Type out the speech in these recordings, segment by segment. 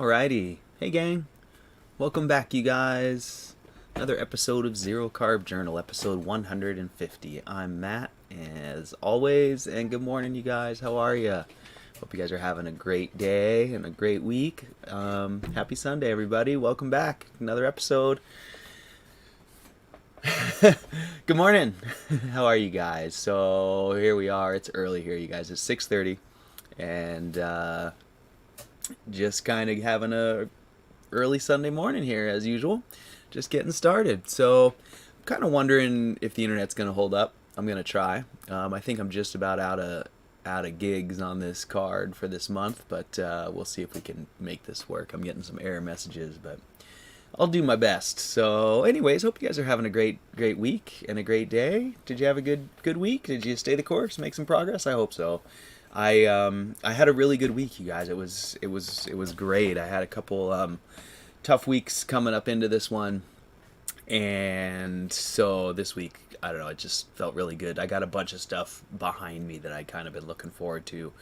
Alrighty. Hey gang. Welcome back, you guys. Another episode of Zero Carb Journal, episode 150. I'm Matt, as always, and good morning, you guys. How are you? Hope you guys are having a great day and a great week. Happy Sunday, everybody. Welcome back. Another episode. Good morning. How are you guys? So here we are. It's early here, you guys. It's 6:30, and just kind of having a early Sunday morning here as usual. Just getting started. So I'm kind of wondering if the internet's going to hold up. I'm going to try. I think I'm just about out of gigs on this card for this month, but we'll see if we can make this work. I'm getting some error messages, but I'll do my best. So anyways, hope you guys are having a great week and a great day. Did you have a good week? Did you stay the course, make some progress? I hope so. I had a really good week, you guys. It was great. I had a couple tough weeks coming up into this one, and so this week, I don't know, it just felt really good. I got a bunch of stuff behind me that I kind of been looking forward to.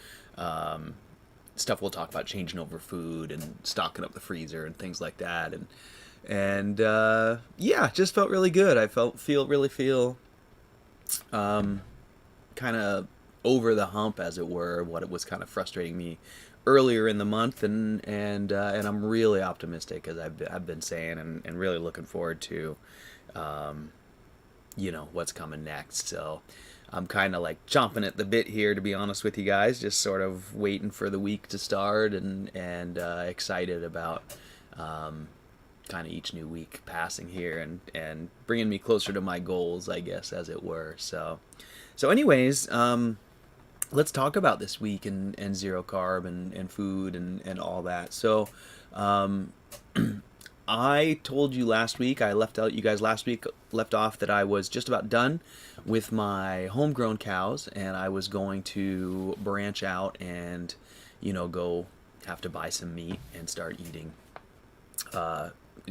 Stuff we'll talk about, changing over food and stocking up the freezer and things like that, and yeah, just felt really good. I really feel kind of over the hump, as it were, what it was kind of frustrating me earlier in the month, and I'm really optimistic, as I've been saying, and really looking forward to what's coming next. So I'm kind of like chomping at the bit here, to be honest with you guys, just sort of waiting for the week to start, and excited about kind of each new week passing here and bringing me closer to my goals, I guess, as it were. So anyways, let's talk about this week and zero carb and food and all that. So I told you last week, you guys last week left off that I was just about done with my homegrown cows, and I was going to branch out and, go have to buy some meat and start eating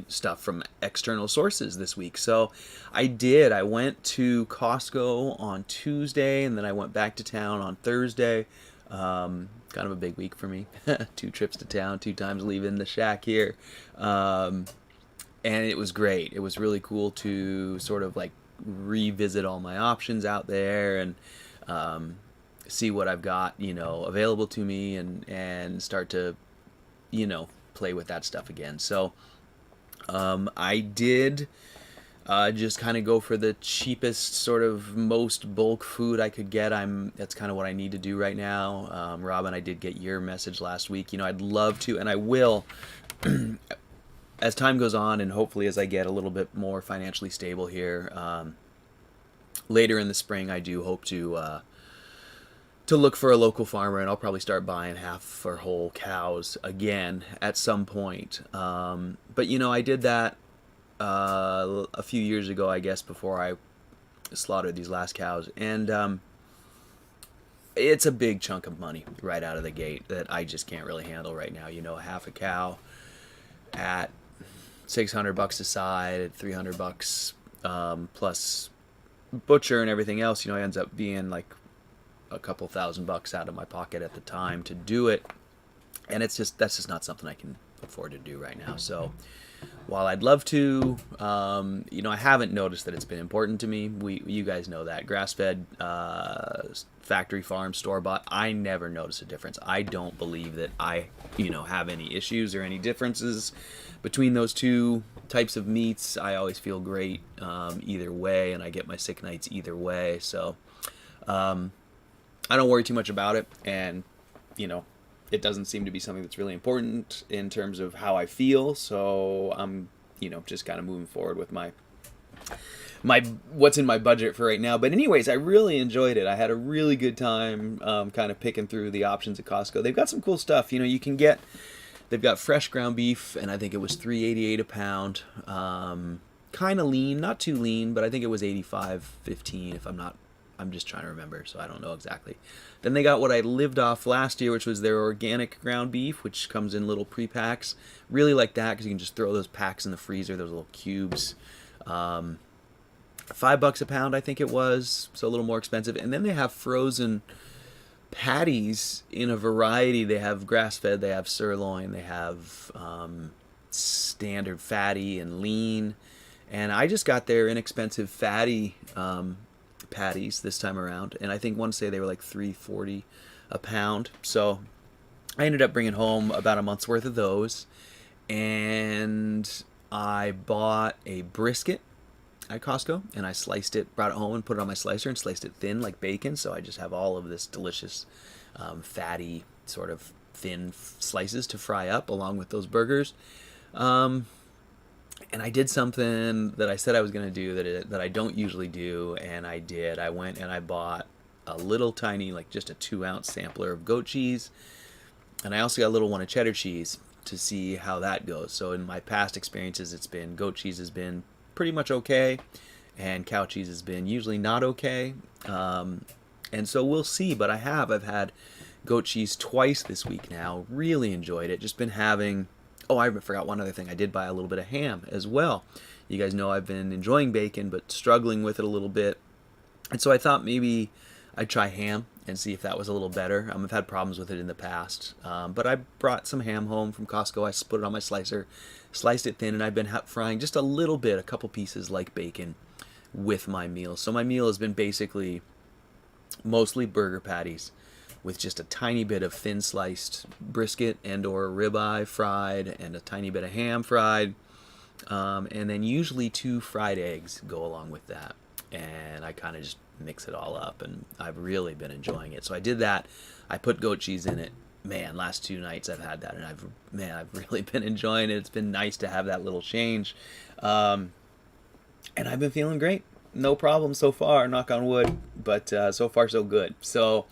stuff from external sources this week. So I did. I went to Costco on Tuesday, and then I went back to town on Thursday. Kind of a big week for me. 2 trips to town, 2 times leaving the shack here. And it was great. It was really cool to sort of like revisit all my options out there and see what I've got, available to me, and start to, play with that stuff again. So I did just kind of go for the cheapest, sort of most bulk food I could get. That's kind of what I need to do right now. Robin, I did get your message last week. I'd love to, and I will, as time goes on, and hopefully as I get a little bit more financially stable here, later in the spring, I do hope to look for a local farmer, and I'll probably start buying half or whole cows again at some point. But I did that a few years ago, I guess, before I slaughtered these last cows, and it's a big chunk of money right out of the gate that I just can't really handle right now. Half a cow at $600 a side, at $300 plus butcher and everything else, ends up being like a couple $1,000 out of my pocket at the time to do it, and that's just not something I can afford to do right now. So while I'd love to, I haven't noticed that it's been important to me. You guys know that grass-fed, factory farm, store-bought, I never notice a difference. I don't believe that I have any issues or any differences between those two types of meats. I always feel great either way, and I get my sick nights either way. So I don't worry too much about it, and it doesn't seem to be something that's really important in terms of how I feel. So I'm just kind of moving forward with my what's in my budget for right now. But anyways, I really enjoyed it. I had a really good time kind of picking through the options at Costco. They've got some cool stuff. You can get, they've got fresh ground beef, and I think it was $3.88 a pound. Kind of lean, not too lean, but I think it was $85.15 if I'm just trying to remember, so I don't know exactly. Then they got what I lived off last year, which was their organic ground beef, which comes in little pre-packs. Really like that, because you can just throw those packs in the freezer, those little cubes. $5 a pound, I think it was, so a little more expensive. And then they have frozen patties in a variety. They have grass-fed, they have sirloin, they have standard fatty and lean. And I just got their inexpensive fatty patties this time around, and I think one say they were like $3.40 a pound. So I ended up bringing home about a month's worth of those, and I bought a brisket at Costco, and I sliced it, brought it home and put it on my slicer and sliced it thin like bacon. So I just have all of this delicious fatty sort of thin slices to fry up along with those burgers. And I did something that I said I was going to do that I don't usually do, and I did. I went and I bought a little tiny, like just a 2-ounce sampler of goat cheese, and I also got a little one of cheddar cheese to see how that goes. So in my past experiences, it's been goat cheese has been pretty much okay, and cow cheese has been usually not okay. And so we'll see, but I've had goat cheese twice this week now. Really enjoyed it. Just been having... Oh, I forgot one other thing. I did buy a little bit of ham as well. You guys know I've been enjoying bacon, but struggling with it a little bit. And so I thought maybe I'd try ham and see if that was a little better. I've had problems with it in the past. But I brought some ham home from Costco. I put it on my slicer, sliced it thin, and I've been frying just a little bit, a couple pieces like bacon with my meal. So my meal has been basically mostly burger patties with just a tiny bit of thin sliced brisket and or ribeye fried and a tiny bit of ham fried. And then usually 2 fried eggs go along with that. And I kind of just mix it all up, and I've really been enjoying it. So I did that. I put goat cheese in it. Man, last 2 nights I've had that, and I've really been enjoying it. It's been nice to have that little change. And I've been feeling great. No problem so far, knock on wood, but so far so good. So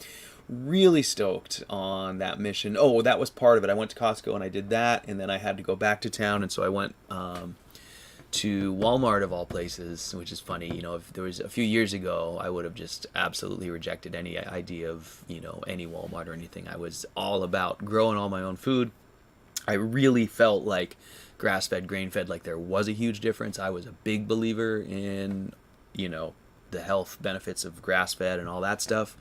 really stoked on that mission. Oh, that was part of it. I went to Costco and I did that, and then I had to go back to town, and so I went to Walmart of all places, which is funny. You know, if there was a few years ago, I would have just absolutely rejected any idea of, you know, any Walmart or anything. I was all about growing all my own food. I really felt like grass-fed, grain-fed, like there was a huge difference. I was a big believer in, you know, the health benefits of grass-fed and all that stuff.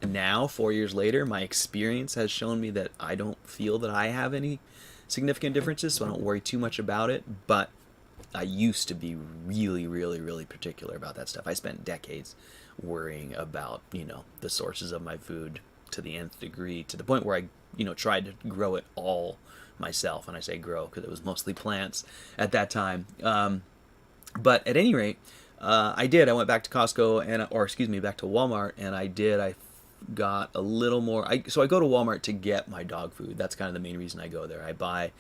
Now, 4 years later, my experience has shown me that I don't feel that I have any significant differences, so I don't worry too much about it. But I used to be really, really, really particular about that stuff. I spent decades worrying about, you know, the sources of my food to the nth degree, to the point where I, you know, tried to grow it all myself. And I say grow because it was mostly plants at that time. But at any rate, I did. I went back to Costco back to Walmart, and I got a little more. So I go to Walmart to get my dog food. That's kind of the main reason I go there. I buy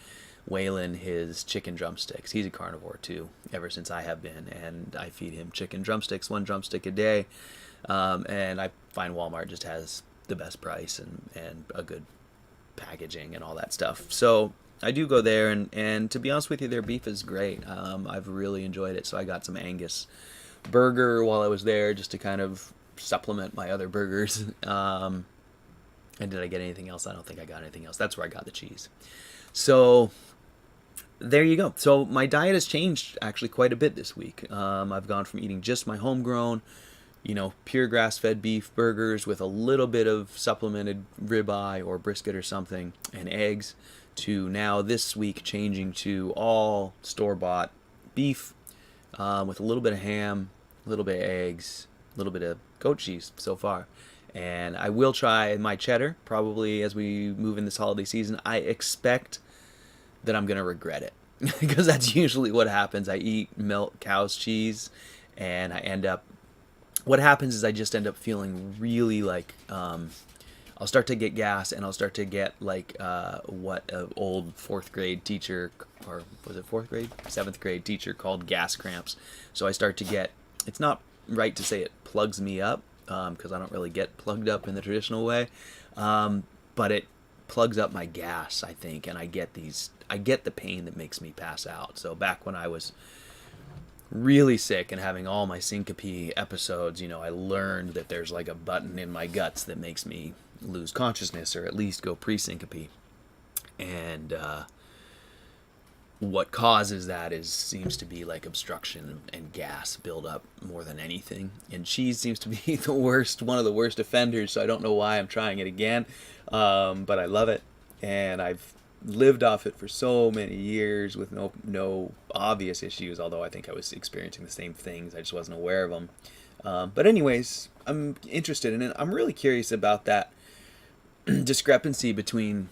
Waylon his chicken drumsticks. He's a carnivore too, ever since I have been, and I feed him chicken drumsticks, 1 drumstick a day. And I find Walmart just has the best price and a good packaging and all that stuff. So I do go there, and to be honest with you, their beef is great. I've really enjoyed it. So I got some Angus burger while I was there, just to kind of supplement my other burgers. And did I get anything else? I don't think I got anything else. That's where I got the cheese. So there you go. So my diet has changed actually quite a bit this week. I've gone from eating just my homegrown, you know, pure grass-fed beef burgers with a little bit of supplemented ribeye or brisket or something and eggs, to now this week changing to all store-bought beef with a little bit of ham, a little bit of eggs, a little bit of goat cheese so far. And I will try my cheddar probably as we move in this holiday season. I expect that I'm going to regret it because that's usually what happens. I eat milk, cow's cheese, and what happens is I just end up feeling really like, I'll start to get gas, and I'll start to get like what an old 4th grade teacher, or was it 4th grade? 7th grade teacher called gas cramps. So I start to get, it's not right to say it plugs me up, because I don't really get plugged up in the traditional way, but it plugs up my gas, I think, and I get the pain that makes me pass out. So back when I was really sick and having all my syncope episodes, you know, I learned that there's like a button in my guts that makes me lose consciousness, or at least go pre-syncope. And what causes that seems to be like obstruction and gas buildup more than anything. And cheese seems to be the worst, one of the worst offenders. So I don't know why I'm trying it again, but I love it, and I've lived off it for so many years with no obvious issues. Although I think I was experiencing the same things, I just wasn't aware of them. But anyways, I'm interested in it. I'm really curious about that discrepancy between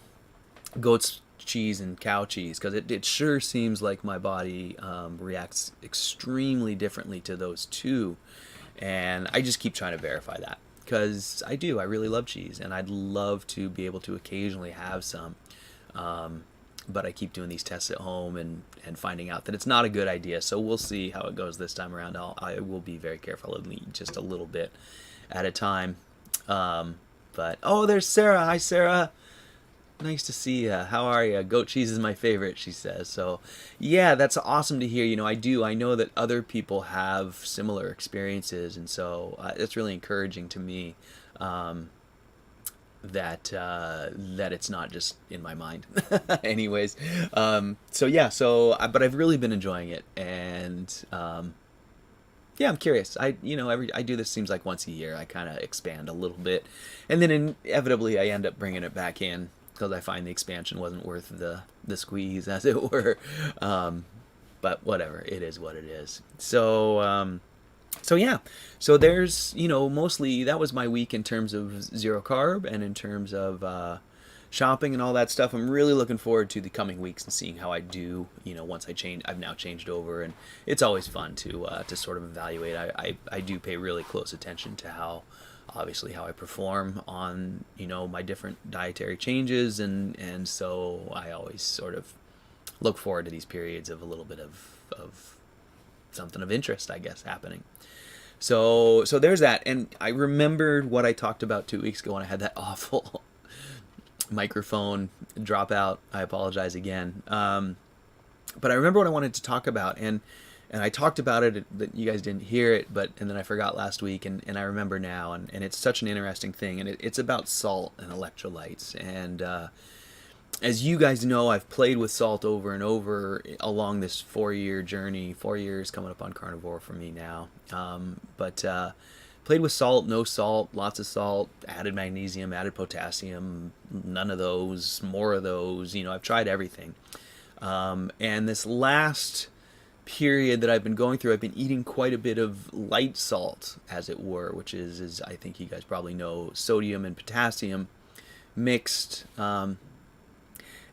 goat's cheese and cow cheese, because it sure seems like my body reacts extremely differently to those two, and I just keep trying to verify that, because I really love cheese, and I'd love to be able to occasionally have some, but I keep doing these tests at home and finding out that it's not a good idea. So we'll see how it goes this time around. I will be very careful and eat just a little bit at a time. But oh, there's Sarah. Hi, Sarah. Nice to see you. How are you? Goat cheese is my favorite, she says. So, yeah, that's awesome to hear. I know that other people have similar experiences, and so it's really encouraging to me that it's not just in my mind. Anyways, but I've really been enjoying it, and yeah, I'm curious. I do this, seems like once a year. I kind of expand a little bit, and then inevitably I end up bringing it back in, because I find the expansion wasn't worth the squeeze, as it were. But whatever, it is what it is. So yeah, so there's, mostly that was my week in terms of zero carb and in terms of shopping and all that stuff. I'm really looking forward to the coming weeks and seeing how I do, once I've now changed over, and it's always fun to sort of evaluate. I do pay really close attention to how I perform on, my different dietary changes, and so I always sort of look forward to these periods of a little bit of something of interest, I guess, happening. So there's that. And I remembered what I talked about 2 weeks ago when I had that awful microphone dropout. I apologize again. But I remember what I wanted to talk about, and I talked about it, that you guys didn't hear it, and then I forgot last week, and I remember now, and it's such an interesting thing, and it's about salt and electrolytes. And as you guys know, I've played with salt over and over along this 4-year journey. 4 years coming up on carnivore for me now. But played with salt, no salt, lots of salt, added magnesium, added potassium, none of those, more of those. I've tried everything. And this last period that I've been going through, I've been eating quite a bit of light salt, as it were, which is I think you guys probably know, sodium and potassium mixed.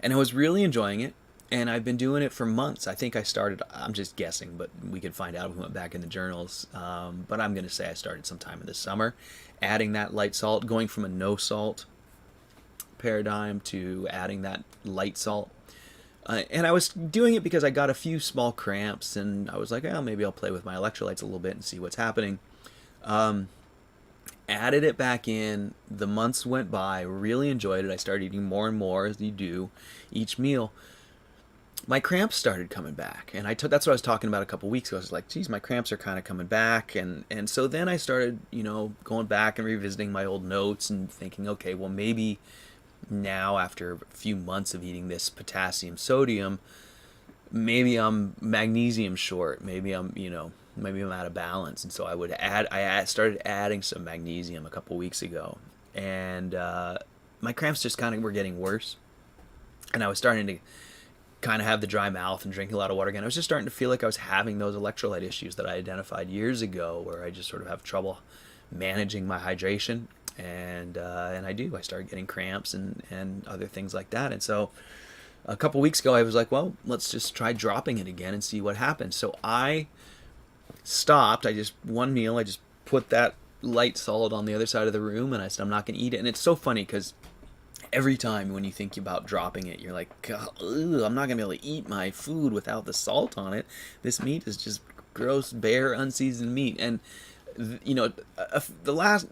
And I was really enjoying it, and I've been doing it for months. I think I started, I'm just guessing, but we could find out if we went back in the journals. But I'm going to say I started sometime in the summer, adding that light salt, going from a no salt paradigm to adding that light salt. And I was doing it because I got a few small cramps, and I was like, oh, maybe I'll play with my electrolytes a little bit and see what's happening. Added it back in. The months went by. Really enjoyed it. I started eating more and more, as you do each meal. My cramps started coming back, and that's what I was talking about a couple weeks ago. I was like, geez, my cramps are kind of coming back, and so then I started, going back and revisiting my old notes and thinking, okay, well, maybe now, after a few months of eating this potassium sodium, maybe I'm magnesium short. Maybe I'm out of balance. And so I started adding some magnesium a couple weeks ago, and my cramps just kind of were getting worse, and I was starting to kind of have the dry mouth and drinking a lot of water again. I was just starting to feel like I was having those electrolyte issues that I identified years ago, where I just sort of have trouble managing my hydration, and I started getting cramps and other things like that. And so a couple weeks ago I was like, well, let's just try dropping it again and see what happens. So I stopped. One meal, I just put that light salt on the other side of the room, and I said, I'm not going to eat it. And it's so funny, because every time when you think about dropping it, you're like, I'm not going to be able to eat my food without the salt on it. This meat is just gross, bare, unseasoned meat. And the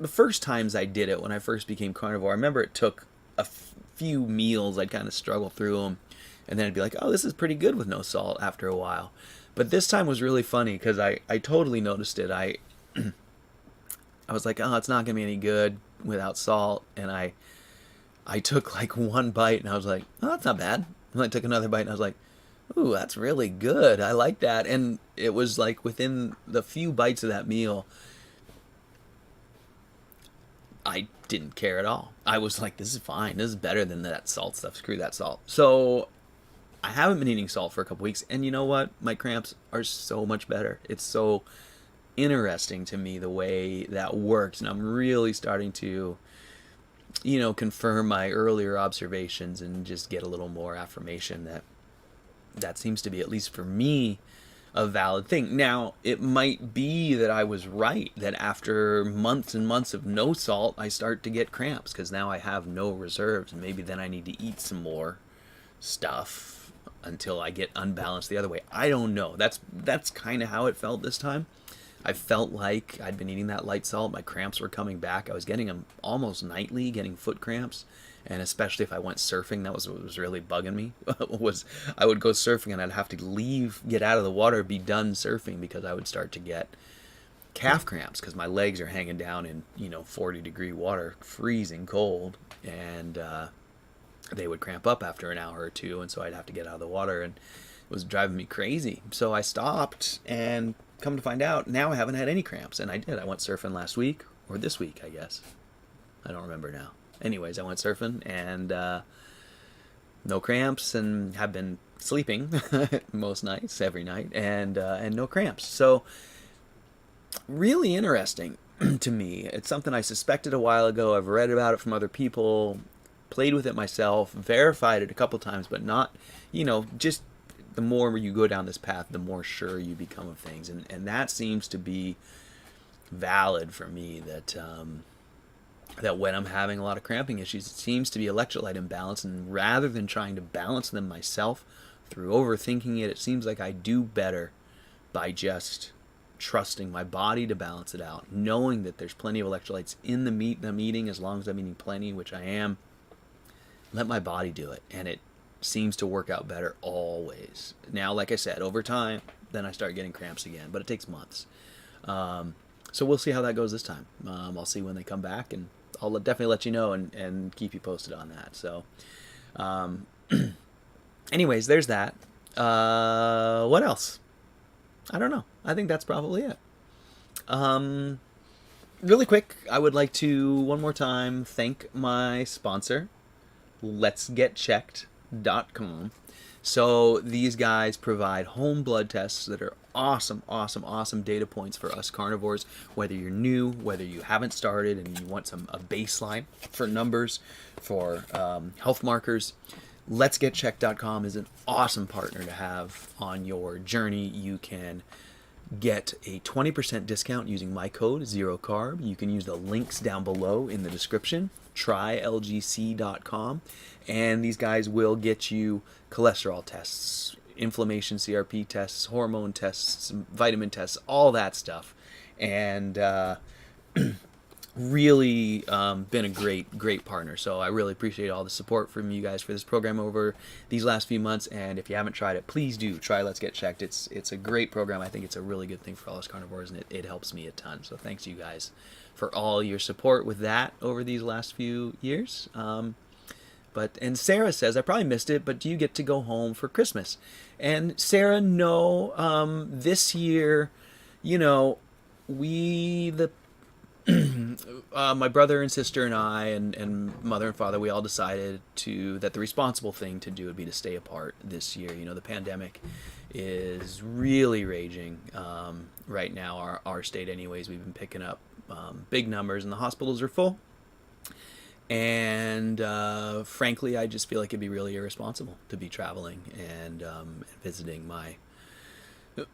first times I did it, when I first became carnivore, I remember it took a few meals. I'd kind of struggle through them, and then I'd be like, oh, this is pretty good with no salt after a while. But this time was really funny, because I totally noticed it. I was like, oh, it's not going to be any good without salt. And I took like one bite, and I was like, oh, that's not bad. And I took another bite, and I was like, Ooh, that's really good. I like that. And it was like within the few bites of that meal, I didn't care at all. I was like, this is fine. This is better than that salt stuff. Screw that salt. So I haven't been eating salt for a couple weeks. And you know what? My cramps are so much better. It's so interesting to me the way that works. And I'm really starting to, confirm my earlier observations and just get a little more affirmation that that seems to be, at least for me, a valid thing. Now, it might be that I was right, that after months and months of no salt, I start to get cramps because now I have no reserves, and maybe then I need to eat some more stuff until I get unbalanced the other way. I don't know. That's kind of how it felt this time. I felt like I'd been eating that light salt. My cramps were coming back. I was getting them almost nightly, getting foot cramps. And especially if I went surfing, that was what was really bugging me. Was I would go surfing and I'd have to leave, get out of the water, be done surfing because I would start to get calf cramps because my legs are hanging down in 40-degree water, freezing cold, and they would cramp up after an hour or two, and so I'd have to get out of the water, and it was driving me crazy. So I stopped, and come to find out, now I haven't had any cramps, and I did. I went surfing last week, or this week, I guess. I don't remember now. Anyways, I went surfing, and no cramps, and have been sleeping most nights, every night, and no cramps. So really interesting to me. It's something I suspected a while ago. I've read about it from other people, played with it myself, verified it a couple times, but not, just the more you go down this path, the more sure you become of things. And that seems to be valid for me, that that when I'm having a lot of cramping issues, it seems to be electrolyte imbalance. And rather than trying to balance them myself through overthinking it, it seems like I do better by just trusting my body to balance it out, knowing that there's plenty of electrolytes in the meat I'm eating, as long as I'm eating plenty, which I am. Let my body do it, and it seems to work out better always. Now, like I said, over time, then I start getting cramps again, but it takes months. So we'll see how that goes this time. I'll see when they come back, and I'll definitely let you know and keep you posted on that. So, anyways, there's that. What else? I don't know. I think that's probably it. Really quick, I would like to, one more time, thank my sponsor, letsgetchecked.com. So these guys provide home blood tests that are awesome, awesome, awesome data points for us carnivores, whether you're new, whether you haven't started and you want a baseline for numbers, for health markers. Letsgetchecked.com is an awesome partner to have on your journey. You can get a 20% discount using my code, ZeroCarb. You can use the links down below in the description. TryLGC.com. And these guys will get you cholesterol tests, inflammation CRP tests, hormone tests, vitamin tests, all that stuff. And really been a great partner. So I really appreciate all the support from you guys for this program over these last few months. And if you haven't tried it, please do try Let's Get Checked. It's a great program. I think it's a really good thing for all us carnivores, and it helps me a ton. So thanks you guys for all your support with that over these last few years. And Sarah says, I probably missed it, but do you get to go home for Christmas? And Sarah, no. This year, my brother and sister and I and mother and father, we all decided that the responsible thing to do would be to stay apart this year. The pandemic is really raging right now, our state anyways. We've been picking up big numbers, and the hospitals are full. And frankly, I just feel like it'd be really irresponsible to be traveling and visiting my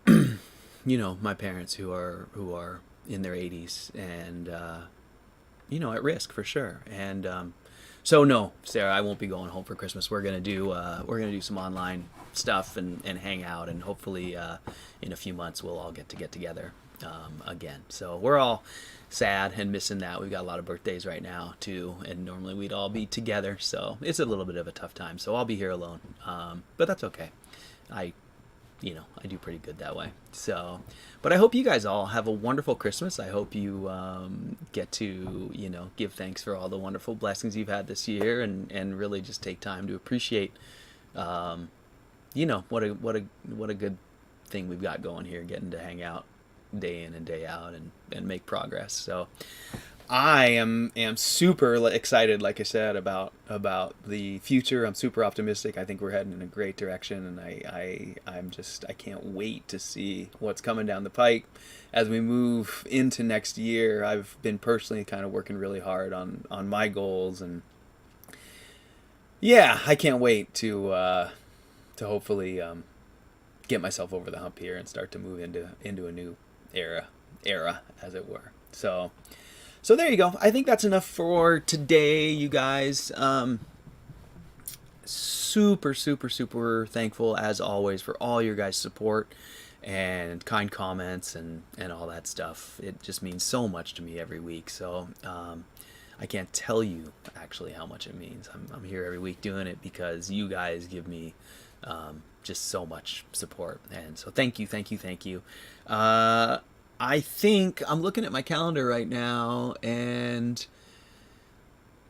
my parents who are in their 80s and at risk for sure. And so no, Sarah, I won't be going home for Christmas. We're gonna do some online stuff and hang out, and hopefully in a few months we'll all get together again. So we're all sad and missing that. We've got a lot of birthdays right now too, and normally we'd all be together, so it's a little bit of a tough time. So I'll be here alone, but that's okay. I do pretty good that way. So, but I hope you guys all have a wonderful Christmas. I hope you get to, give thanks for all the wonderful blessings you've had this year, and really just take time to appreciate, what a good thing we've got going here, getting to hang out day in and day out and make progress. So I am super excited, like I said, about the future. I'm super optimistic. I think we're heading in a great direction, and I can't wait to see what's coming down the pike as we move into next year. I've been personally kind of working really hard on my goals, and yeah, I can't wait to hopefully get myself over the hump here and start to move into a new era, as it were. So there you go. I think that's enough for today, you guys. Super, super, super thankful, as always, for all your guys' support and kind comments and all that stuff. It just means so much to me every week. So I can't tell you actually how much it means. I'm here every week doing it because you guys give me just so much support. And so thank you, thank you, thank you. I think I'm looking at my calendar right now, and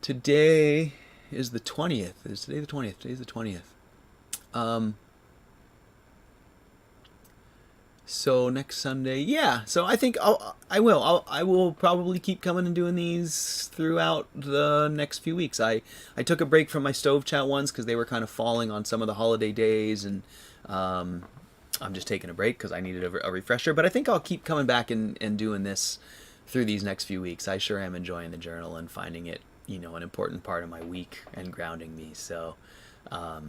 today is the 20th. Is today the 20th? Today's the 20th. So next Sunday, yeah. So I think I will probably keep coming and doing these throughout the next few weeks. I took a break from my stove chat ones because they were kind of falling on some of the holiday days, and I'm just taking a break because I needed a refresher. But I think I'll keep coming back and doing this through these next few weeks. I sure am enjoying the journal and finding it, an important part of my week and grounding me. So I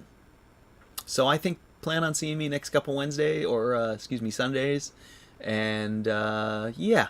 think plan on seeing me next couple Wednesday or Sundays, and yeah,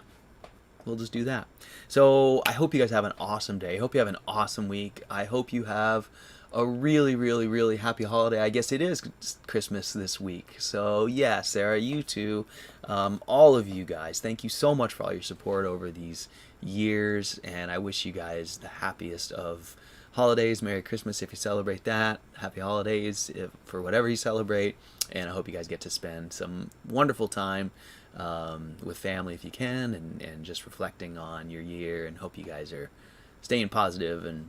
we'll just do that. So I hope you guys have an awesome day. I hope you have an awesome week. I hope you have a really, really, really happy holiday. I guess it is Christmas this week. So yeah, Sarah, you too, all of you guys, thank you so much for all your support over these years, and I wish you guys the happiest of holidays. Merry Christmas if you celebrate that. Happy holidays for whatever you celebrate, and I hope you guys get to spend some wonderful time with family if you can, and just reflecting on your year, and hope you guys are staying positive and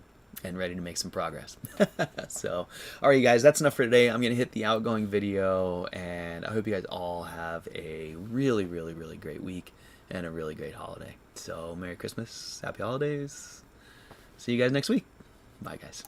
ready to make some progress. So, all right, you guys, that's enough for today. I'm going to hit the outgoing video, and I hope you guys all have a really, really, really great week and a really great holiday. So, Merry Christmas, Happy Holidays. See you guys next week. Bye, guys.